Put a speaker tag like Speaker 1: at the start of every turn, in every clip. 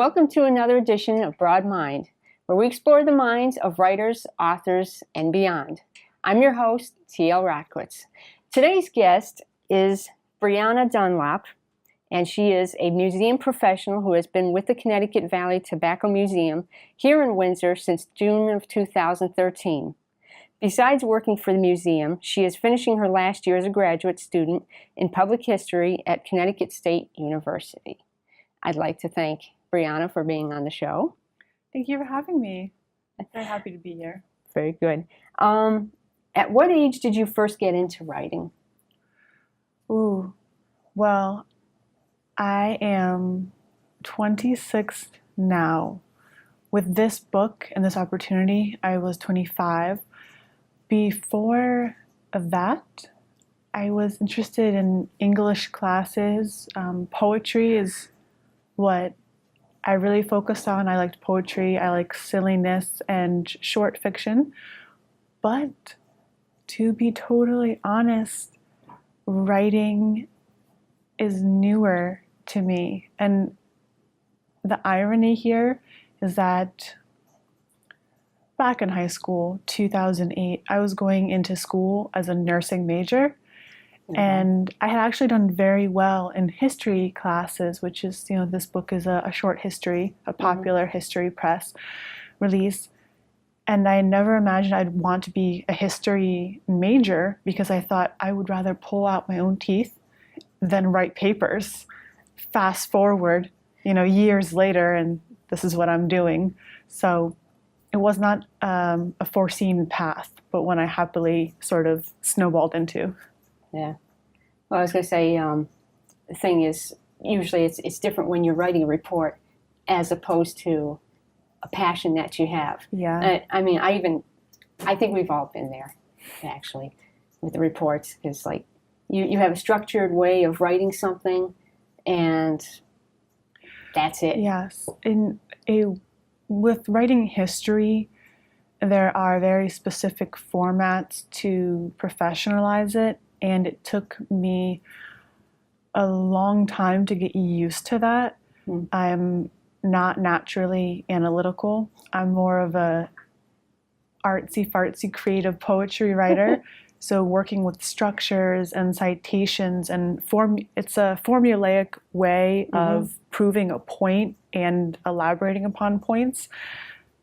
Speaker 1: welcome to another edition of Broad Mind, where we explore the minds of writers, authors, and beyond. I'm your host, T.L. Radkowitz. Today's guest is Briana Dunlap, and she is a museum professional who has been with the Connecticut Valley Tobacco Museum here in Windsor since June of 2013. Besides working for the museum, she is finishing her last year as a graduate student in public history at Connecticut State University. I'd like to thank Brianna for being on the show.
Speaker 2: Thank you for having me. I'm very happy to be here.
Speaker 1: Very good. At what age did you first get into writing?
Speaker 2: Well, I am 26 now. With this book and this opportunity, I was 25. Before that, I was interested in English classes. Poetry is what I really focused on. I liked poetry, I like silliness and short fiction. But to be totally honest, writing is newer to me. And the irony here is that back in high school, 2008, I was going into school as a nursing major. And I had actually done very well in history classes, which is, this book is a short history, a popular history press release. And I never imagined I'd want to be a history major because I thought I would rather pull out my own teeth than write papers. Fast forward, years later, and this is what I'm doing. So it was not a foreseen path, but one I happily sort of snowballed into.
Speaker 1: Yeah. Well, I was going to say, the thing is, usually it's different when you're writing a report as opposed to a passion that you have.
Speaker 2: Yeah.
Speaker 1: I think we've all been there, actually, with the reports. Because, you have a structured way of writing something, and that's it.
Speaker 2: Yes. With writing history, there are very specific formats to professionalize it. And it took me a long time to get used to that. I'm not naturally analytical. I'm more of a artsy-fartsy creative poetry writer. So working with structures and citations and it's a formulaic way of proving a point and elaborating upon points.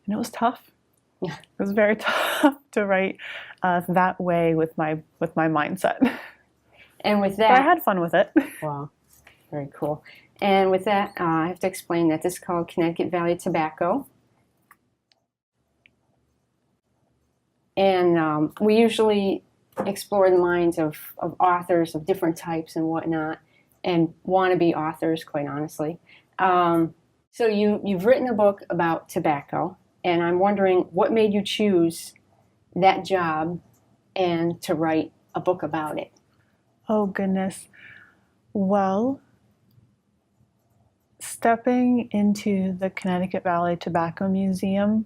Speaker 2: And it was tough. Yeah. It was very tough to write that way with my mindset.
Speaker 1: And with that,
Speaker 2: but I had fun with it.
Speaker 1: Wow, very cool. And with that, I have to explain that this is called Connecticut Valley Tobacco. And we usually explore the minds of authors of different types and whatnot, and wannabe authors, quite honestly. So you've written a book about tobacco. And I'm wondering what made you choose that job and to write a book about it?
Speaker 2: Oh, goodness. Well, stepping into the Connecticut Valley Tobacco Museum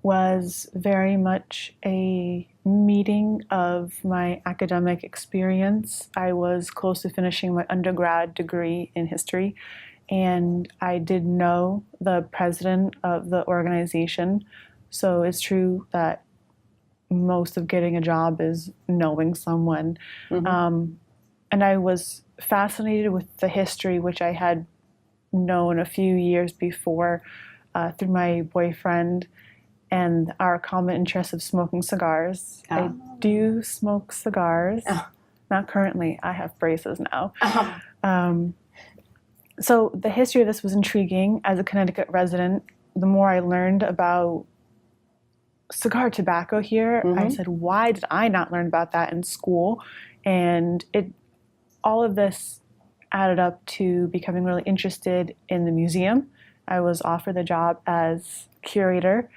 Speaker 2: was very much a meeting of my academic experience. I was close to finishing my undergrad degree in history. And I did know the president of the organization. So it's true that most of getting a job is knowing someone. And I was fascinated with the history, which I had known a few years before through my boyfriend and our common interest of smoking cigars. I do smoke cigars. Not currently. I have braces now. So the history of this was intriguing. As a Connecticut resident, the more I learned about cigar tobacco here, I said, why did I not learn about that in school? And all of this added up to becoming really interested in the museum. I was offered the job as curator.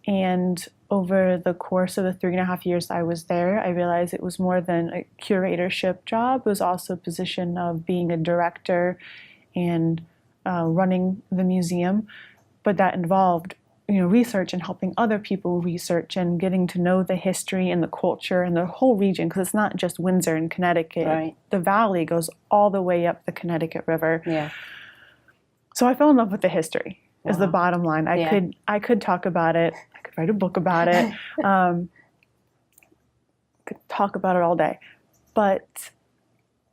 Speaker 2: And over the course of the 3.5 years I was there, I realized it was more than a curatorship job. It was also a position of being a director and running the museum, but that involved, research and helping other people research and getting to know the history and the culture and the whole region, because it's not just Windsor and Connecticut.
Speaker 1: Right.
Speaker 2: The valley goes all the way up the Connecticut River.
Speaker 1: Yeah.
Speaker 2: So I fell in love with the history. Is the
Speaker 1: Wow.
Speaker 2: bottom line. I could talk about it. I could write a book about it. Could talk about it all day. But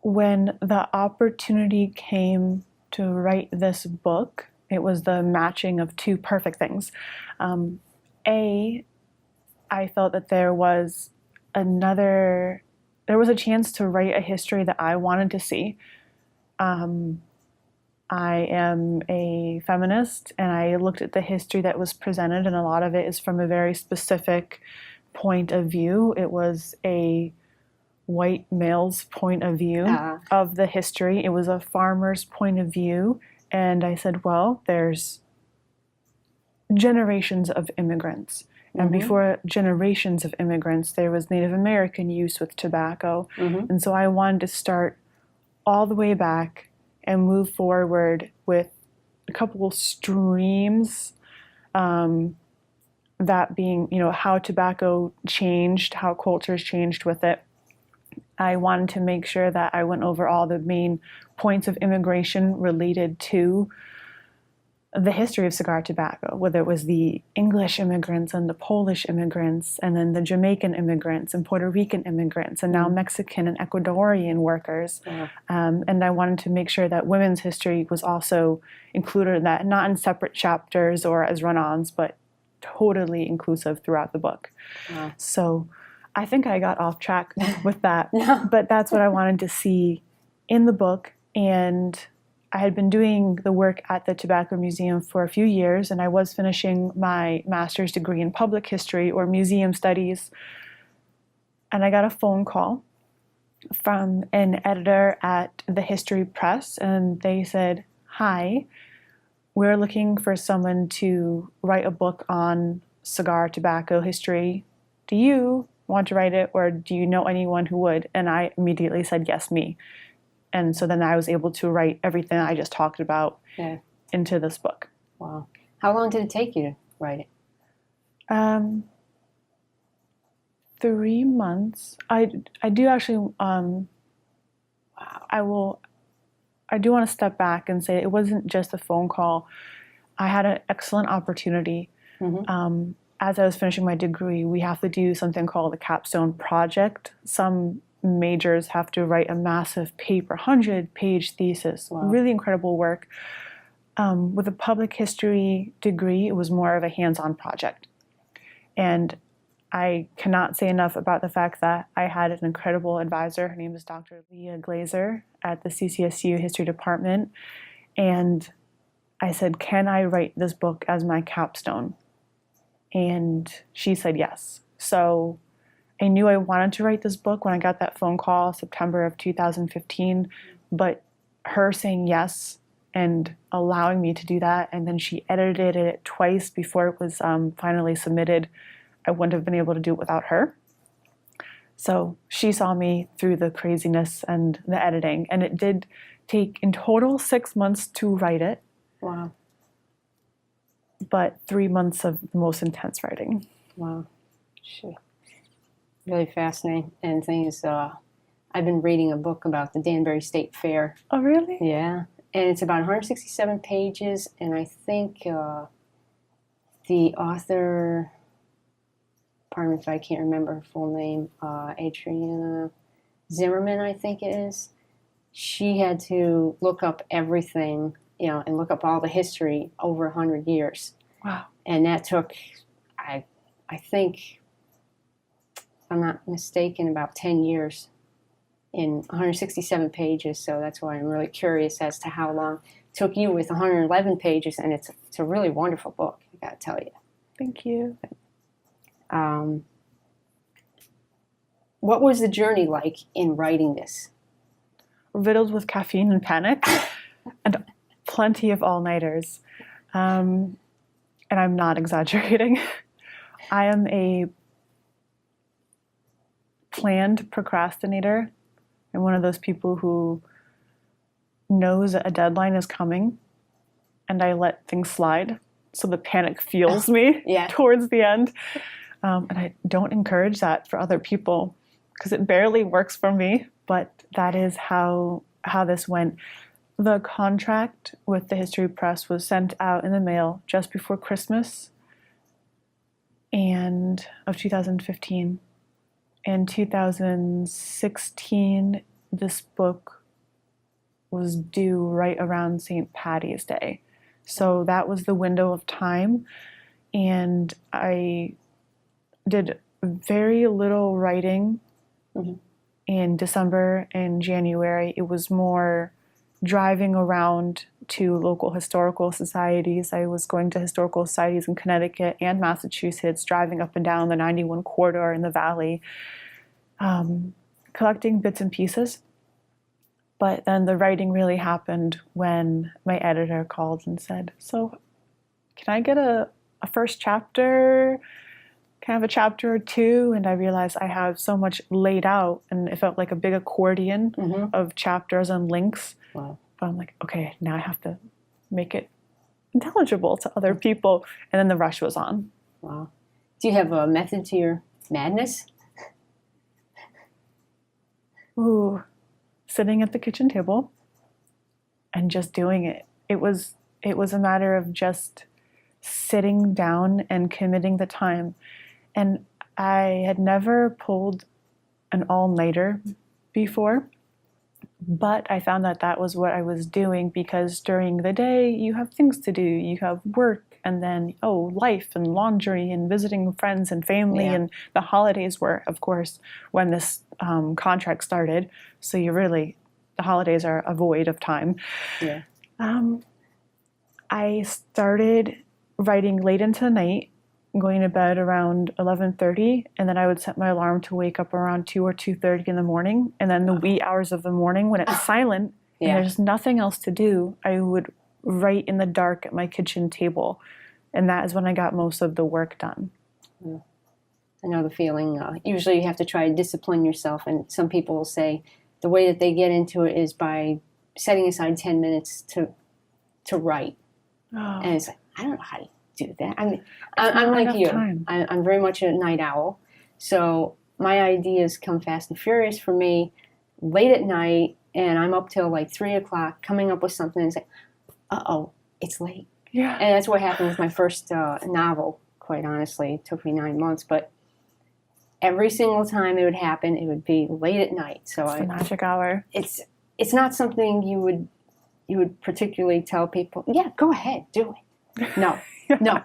Speaker 2: when the opportunity came to write this book, it was the matching of two perfect things. I felt that there was a chance to write a history that I wanted to see. I am a feminist, and I looked at the history that was presented, and a lot of it is from a very specific point of view. It was a white male's point of view of the history. It was a farmer's point of view. And I said, well, there's generations of immigrants. And before generations of immigrants, there was Native American use with tobacco. And so I wanted to start all the way back and move forward with a couple streams, that being, how tobacco changed, how cultures changed with it. I wanted to make sure that I went over all the main points of immigration related to the history of cigar tobacco, whether it was the English immigrants and the Polish immigrants, and then the Jamaican immigrants and Puerto Rican immigrants, and now Mexican and Ecuadorian workers. And I wanted to make sure that women's history was also included in that, not in separate chapters or as run-ons, but totally inclusive throughout the book. So I think I got off track with that, but that's what I wanted to see in the book. And I had been doing the work at the Tobacco Museum for a few years, and I was finishing my master's degree in public history or museum studies. And I got a phone call from an editor at the History Press, and they said, "Hi, we're looking for someone to write a book on cigar tobacco history. Do you want to write it, or do you know anyone who would?" And I immediately said, "Yes, me." And so then I was able to write everything I just talked about into this book.
Speaker 1: Wow. How long did it take you to write it?
Speaker 2: 3 months. I do actually,
Speaker 1: Wow.
Speaker 2: I do want to step back and say it wasn't just a phone call. I had an excellent opportunity. As I was finishing my degree, we have to do something called the capstone project. Some majors have to write a massive paper, 100-page thesis, really incredible work. With a public history degree, it was more of a hands-on project. And I cannot say enough about the fact that I had an incredible advisor. Her name is Dr. Leah Glazer at the CCSU History Department. And I said, "Can I write this book as my capstone?" And she said yes. So I knew I wanted to write this book when I got that phone call, September of 2015, but her saying yes and allowing me to do that, and then she edited it twice before it was finally submitted, I wouldn't have been able to do it without her. So she saw me through the craziness and the editing, and it did take in total 6 months to write it.
Speaker 1: Wow.
Speaker 2: But 3 months of the most intense writing.
Speaker 1: Wow. Sure. Really fascinating. And the thing is, I've been reading a book about the Danbury State Fair.
Speaker 2: Oh, really?
Speaker 1: Yeah. And it's about 167 pages, and I think the author, pardon me if I can't remember her full name, Adriana Zimmerman, I think it is. She had to look up everything, and look up all the history over 100 years.
Speaker 2: Wow.
Speaker 1: And that took, I think, if I'm not mistaken, about 10 years in 167 pages. So that's why I'm really curious as to how long it took you with 111 pages. And it's a really wonderful book, I got to tell you.
Speaker 2: Thank you.
Speaker 1: What was the journey like in writing this?
Speaker 2: Riddled with caffeine and panic and plenty of all-nighters. And I'm not exaggerating. I am a planned procrastinator. I'm one of those people who knows that a deadline is coming and I let things slide. So the panic fuels me towards the end. And I don't encourage that for other people because it barely works for me, but that is how this went. the contract with the History Press was sent out in the mail just before Christmas and of 2015. In 2016, this book was due right around St. Patty's Day. So that was the window of time. And I did very little writing in December and January. It was more driving around to local historical societies. I was going to historical societies in Connecticut and Massachusetts, driving up and down the 91 corridor in the valley, collecting bits and pieces. But then the writing really happened when my editor called and said, "So can I get a first chapter, kind of a chapter or two?" And I realized I have so much laid out, and it felt like a big accordion of chapters and links.
Speaker 1: Wow.
Speaker 2: But I'm like, okay, now I have to make it intelligible to other people. And then the rush was on.
Speaker 1: Wow. Do you have a method to your madness?
Speaker 2: Ooh, sitting at the kitchen table and just doing it. It was a matter of just sitting down and committing the time. And I had never pulled an all-nighter before, but I found that that was what I was doing, because during the day you have things to do. You have work, and then, life and laundry and visiting friends and family. And the holidays were, of course, when this contract started. So the holidays are a void of time.
Speaker 1: Yeah.
Speaker 2: I started writing late into the night, going to bed around 11:30, and then I would set my alarm to wake up around 2 or 2:30 in the morning. And then the wee hours of the morning, when it's silent and there's nothing else to do, I would write in the dark at my kitchen table. And that is when I got most of the work done.
Speaker 1: Yeah. I know the feeling. Usually you have to try to discipline yourself, and some people will say the way that they get into it is by setting aside 10 minutes to write.
Speaker 2: Oh.
Speaker 1: And it's like, I don't know how to do that. I'm like you. I'm very much a night owl. So my ideas come fast and furious for me late at night, and I'm up till like 3 o'clock coming up with something and say, it's late.
Speaker 2: Yeah.
Speaker 1: And that's what happened with my first novel, quite honestly. It took me 9 months, but every single time it would happen, it would be late at night. So
Speaker 2: it's the magic hour.
Speaker 1: It's not something you would particularly tell people, yeah, go ahead, do it. No. No.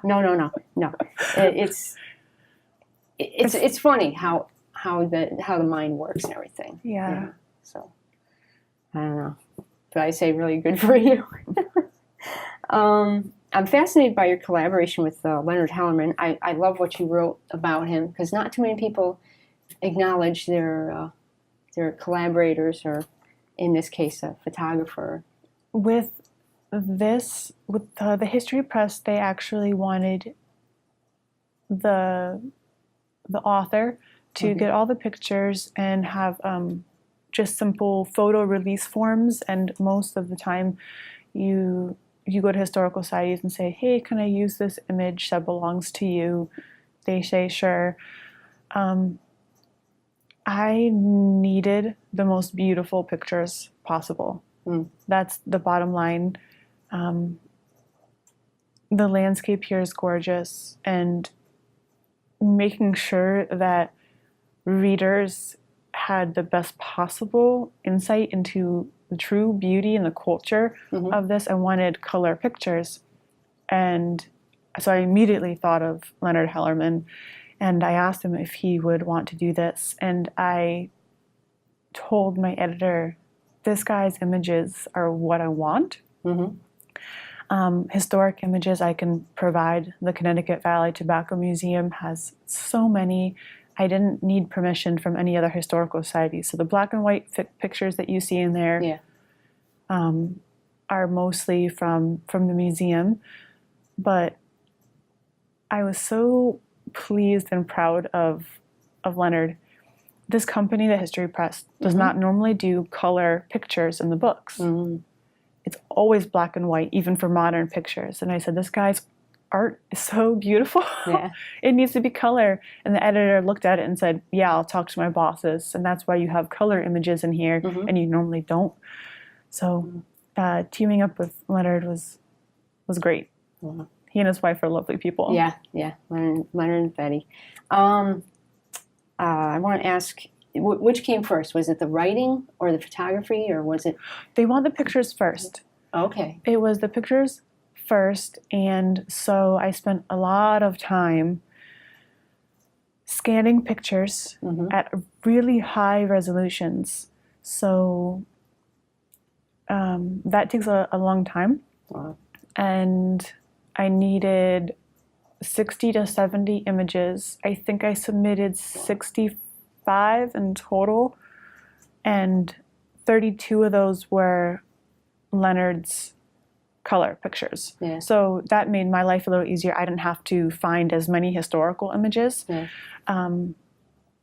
Speaker 1: It's funny how the mind works and everything.
Speaker 2: Yeah.
Speaker 1: So I don't know. But I say really good for you. I'm fascinated by your collaboration with Leonard Hellerman. I love what you wrote about him, because not too many people acknowledge their collaborators, or in this case, a photographer.
Speaker 2: With the History Press, they actually wanted the author to get all the pictures and have just simple photo release forms. And most of the time, you go to historical societies and say, "Hey, can I use this image that belongs to you?" They say, "Sure." I needed the most beautiful pictures possible. That's the bottom line. The landscape here is gorgeous, and making sure that readers had the best possible insight into the true beauty and the culture of this. I wanted color pictures. And so I immediately thought of Leonard Hellerman, and I asked him if he would want to do this. And I told my editor, this guy's images are what I want. Historic images I can provide. The Connecticut Valley Tobacco Museum has so many. I didn't need permission from any other historical society. So the black and white pictures that you see in there are mostly from the museum. But I was so pleased and proud of Leonard. This company, the History Press, does not normally do color pictures in the books. It's always black and white, even for modern pictures. And I said, this guy's art is so beautiful. It needs to be color. And the editor looked at it and said, yeah, I'll talk to my bosses. And that's why you have color images in here, and you normally don't. So teaming up with Leonard was great.
Speaker 1: Mhm.
Speaker 2: He and his wife are lovely people.
Speaker 1: Yeah, Leonard and Betty. I want to ask, which came first? Was it the writing or the photography, or was it?
Speaker 2: They want the pictures first.
Speaker 1: Okay.
Speaker 2: It was the pictures first, and so I spent a lot of time scanning pictures at really high resolutions. So that takes a long time.
Speaker 1: Wow.
Speaker 2: And I needed 60 to 70 images. I think I submitted 65 in total, and 32 of those were Leonard's color pictures.
Speaker 1: Yeah.
Speaker 2: So that made my life a little easier. I didn't have to find as many historical images.
Speaker 1: Yeah.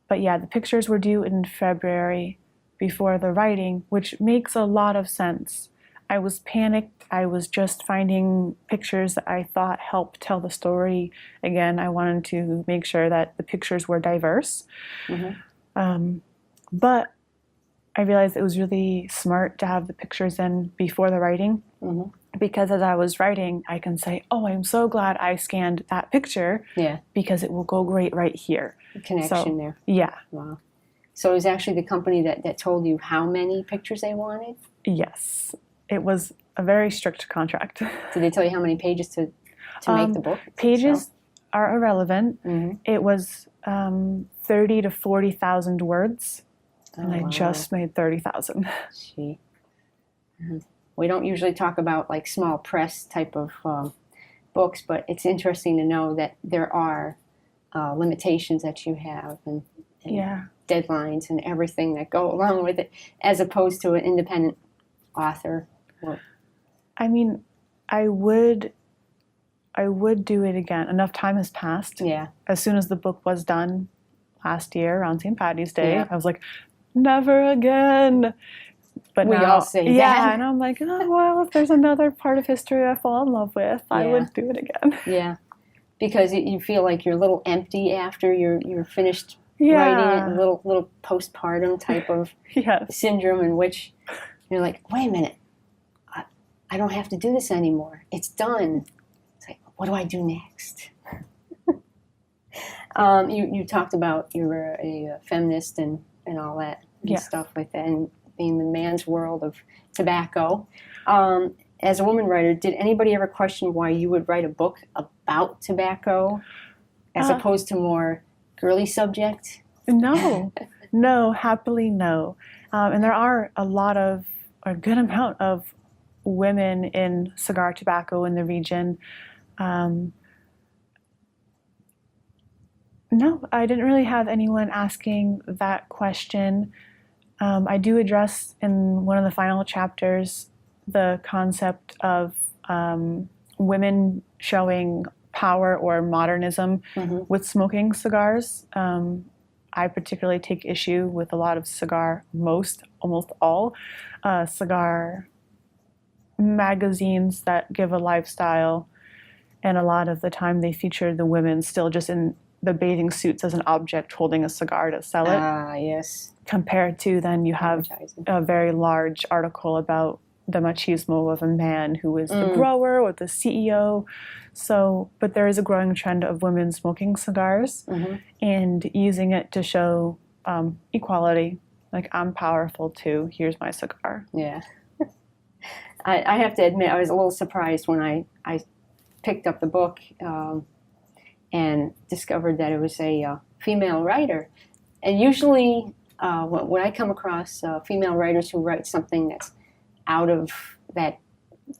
Speaker 2: But yeah, the pictures were due in February before the writing, which makes a lot of sense. I was panicked. I was just finding pictures that I thought helped tell the story. Again, I wanted to make sure that the pictures were diverse. But I realized it was really smart to have the pictures in before the writing, because as I was writing, I can say, oh, I'm so glad I scanned that picture, because it will go great right here.
Speaker 1: The connection there.
Speaker 2: Yeah.
Speaker 1: Wow. So it was actually the company that told you how many pictures they wanted?
Speaker 2: Yes. It was a very strict contract.
Speaker 1: Did they tell you how many pages to make the book?
Speaker 2: Pages are irrelevant. It was 30 to 40,000 words, and I just made 30,000.
Speaker 1: Gee. We don't usually talk about like small press type of books, but it's interesting to know that there are limitations that you have and deadlines and everything that go along with it, as opposed to an independent author.
Speaker 2: I mean, I would do it again. Enough time has passed.
Speaker 1: Yeah.
Speaker 2: As soon as the book was done last year around St. Patty's Day, I was like, never again. But
Speaker 1: we
Speaker 2: now,
Speaker 1: all say that.
Speaker 2: Yeah, and I'm like, oh, well, if there's another part of history I fall in love with, I would do it again.
Speaker 1: Yeah, because you feel like you're a little empty after you're finished writing it, a little postpartum type of syndrome in which you're like, wait a minute, I don't have to do this anymore. It's done. It's like, what do I do next? You talked about you were a feminist and all that stuff like that, and being the man's world of tobacco. As a woman writer, did anybody ever question why you would write a book about tobacco as opposed to more girly subject?
Speaker 2: No, happily no. And there are a good amount of women in cigar tobacco in the region. No, I didn't really have anyone asking that question. I do address in one of the final chapters the concept of women showing power or modernism with smoking cigars. I particularly take issue with a lot of almost all cigar magazines that give a lifestyle, and a lot of the time they feature the women still just in the bathing suits as an object holding a cigar to sell it.
Speaker 1: Yes.
Speaker 2: Compared to then you have a very large article about the machismo of a man who is the grower or the CEO. So, but there is a growing trend of women smoking cigars and using it to show equality. Like, I'm powerful too. Here's my cigar.
Speaker 1: Yeah. I have to admit, I was a little surprised when I picked up the book and discovered that it was a female writer. And usually when I come across female writers who write something that's out of that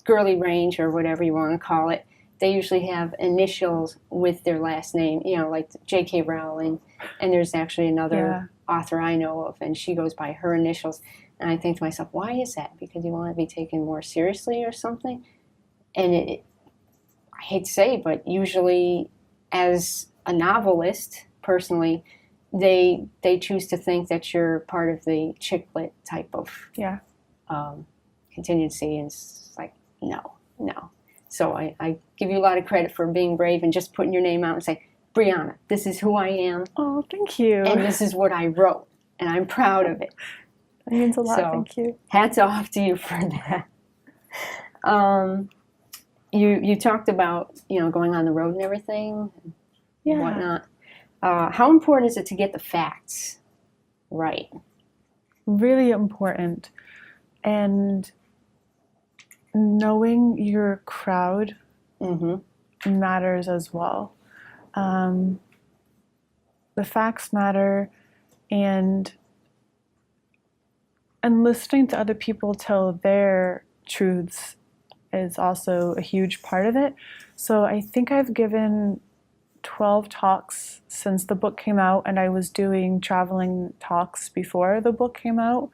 Speaker 1: girly range or whatever you want to call it, they usually have initials with their last name, like J.K. Rowling. And there's actually another author I know of, and she goes by her initials. And I think to myself, why is that? Because you want to be taken more seriously or something? And I hate to say, but usually as a novelist, personally, they choose to think that you're part of the chick lit type of contingency, and it's like, no. So I give you a lot of credit for being brave and just putting your name out and say, Brianna, this is who I am.
Speaker 2: Oh, thank you.
Speaker 1: And this is what I wrote, and I'm proud of it.
Speaker 2: That means a lot, thank you.
Speaker 1: Hats off to you for that. You talked about, going on the road and everything and
Speaker 2: Yeah.
Speaker 1: whatnot. How important is it to get the facts right?
Speaker 2: Really important. And knowing your crowd matters as well. The facts matter, and listening to other people tell their truths is also a huge part of it. So I think I've given 12 talks since the book came out, and I was doing traveling talks before the book came out.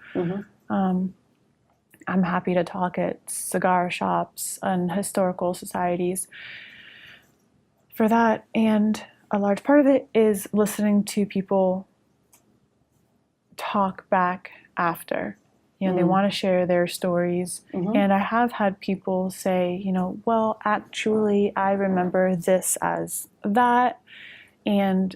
Speaker 2: I'm happy to talk at cigar shops and historical societies for that. And a large part of it is listening to people talk back after. They want to share their stories. And I have had people say, well, actually, I remember this as that. And,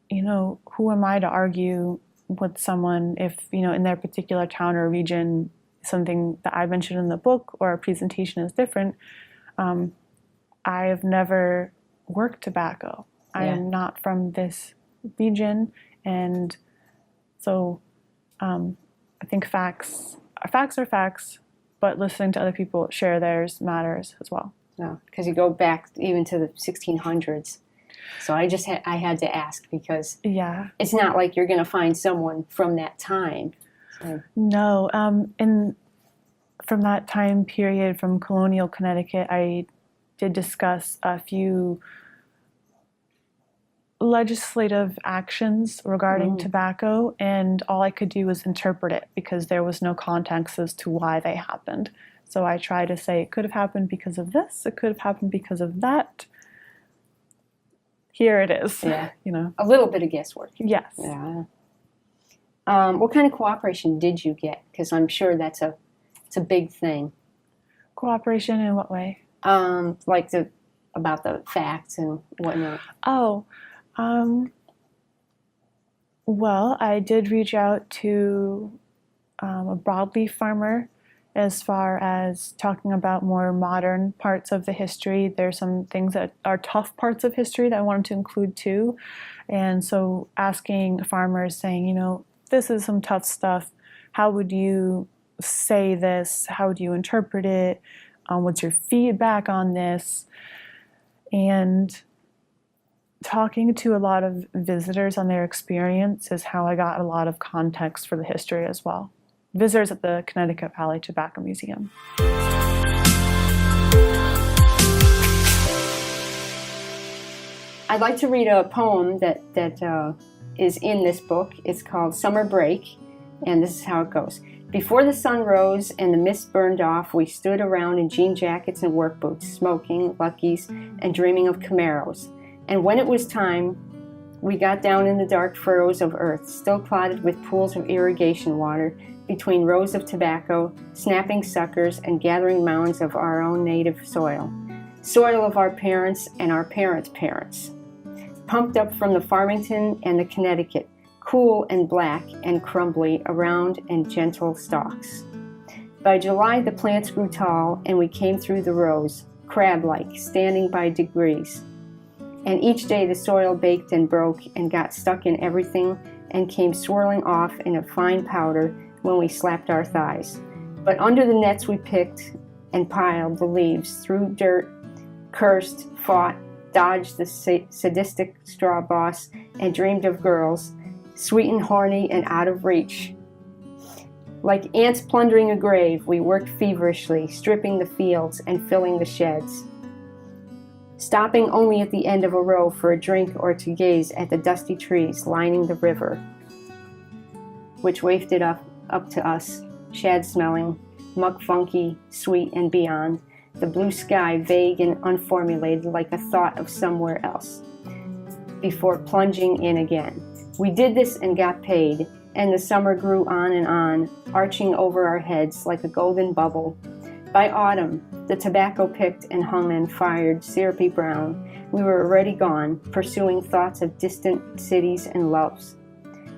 Speaker 2: who am I to argue with someone if, in their particular town or region, something that I mentioned in the book or a presentation is different. I have never worked tobacco. I am not from this region. And so I think facts are facts, but listening to other people share theirs matters as well.
Speaker 1: No, because you go back even to the 1600s. So I had to ask, because it's not like you're going to find someone from that time. So.
Speaker 2: No, from that time period, from colonial Connecticut, I did discuss a few legislative actions regarding tobacco, and all I could do was interpret it because there was no context as to why they happened. So I try to say it could have happened because of this, it could have happened because of that. Here it is.
Speaker 1: Yeah. A little bit of guesswork.
Speaker 2: Yes.
Speaker 1: Yeah. What kind of cooperation did you get? Because I'm sure it's a big thing.
Speaker 2: Cooperation in what way?
Speaker 1: Like about the facts and whatnot.
Speaker 2: Well, I did reach out to a broadleaf farmer as far as talking about more modern parts of the history. There's some things that are tough parts of history that I wanted to include too. And so asking farmers, saying, this is some tough stuff. How would you say this? How would you interpret it? What's your feedback on this? And talking to a lot of visitors on their experience is how I got a lot of context for the history as well. Visitors at the Connecticut Valley Tobacco Museum.
Speaker 1: I'd like to read a poem that is in this book. It's called Summer Break, and this is how it goes. Before the sun rose and the mist burned off, we stood around in jean jackets and work boots, smoking Luckies and dreaming of Camaros. And when it was time, we got down in the dark furrows of earth, still clotted with pools of irrigation water, between rows of tobacco, snapping suckers, and gathering mounds of our own native soil. Soil of our parents and our parents' parents. Pumped up from the Farmington and the Connecticut, cool and black and crumbly around and gentle stalks. By July, the plants grew tall, and we came through the rows, crab-like, standing by degrees. And each day the soil baked and broke and got stuck in everything and came swirling off in a fine powder when we slapped our thighs. But under the nets we picked and piled the leaves, threw dirt, cursed, fought, dodged the sadistic straw boss, and dreamed of girls, sweet and horny and out of reach. Like ants plundering a grave, we worked feverishly, stripping the fields and filling the sheds, stopping only at the end of a row for a drink or to gaze at the dusty trees lining the river, which wafted up to us, shad-smelling, muck-funky, sweet and beyond, the blue sky vague and unformulated like a thought of somewhere else, before plunging in again. We did this and got paid, and the summer grew on, arching over our heads like a golden bubble. By autumn, the tobacco picked and hung and fired, syrupy brown. We were already gone, pursuing thoughts of distant cities and loves.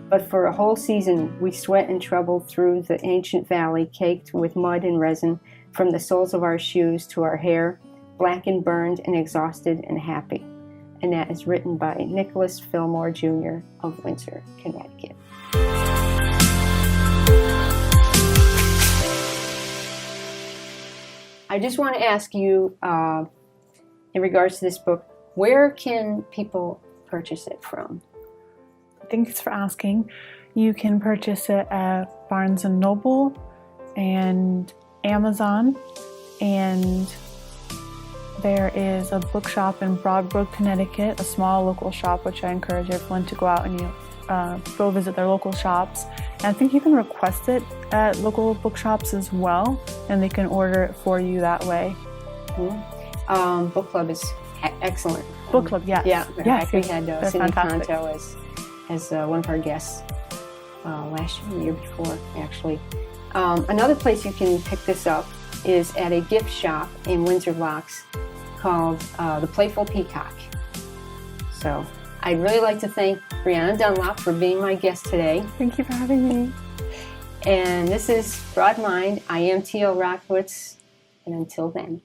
Speaker 1: But for a whole season, we sweat and troubled through the ancient valley caked with mud and resin, from the soles of our shoes to our hair, black and burned and exhausted and happy. And that is written by Nicholas Fillmore Jr. of Windsor, Connecticut. I just want to ask you, in regards to this book, where can people purchase it from?
Speaker 2: Thanks for asking. You can purchase it at Barnes & Noble and Amazon, and there is a bookshop in Broadbrook, Connecticut, a small local shop, which I encourage everyone to go out and go visit their local shops. And I think you can request it at local bookshops as well, and they can order it for you that way.
Speaker 1: Book club is excellent.
Speaker 2: Book club, yes.
Speaker 1: Yeah,
Speaker 2: yes,
Speaker 1: we had Cindy
Speaker 2: fantastic.
Speaker 1: Conto as one of our guests last year, the year before, actually. Another place you can pick this up is at a gift shop in Windsor Locks called The Playful Peacock. So I'd really like to thank Briana Dunlap for being my guest today.
Speaker 2: Thank you for having me.
Speaker 1: And this is Broad Mind. I am T.L. Rockwitz, and until then.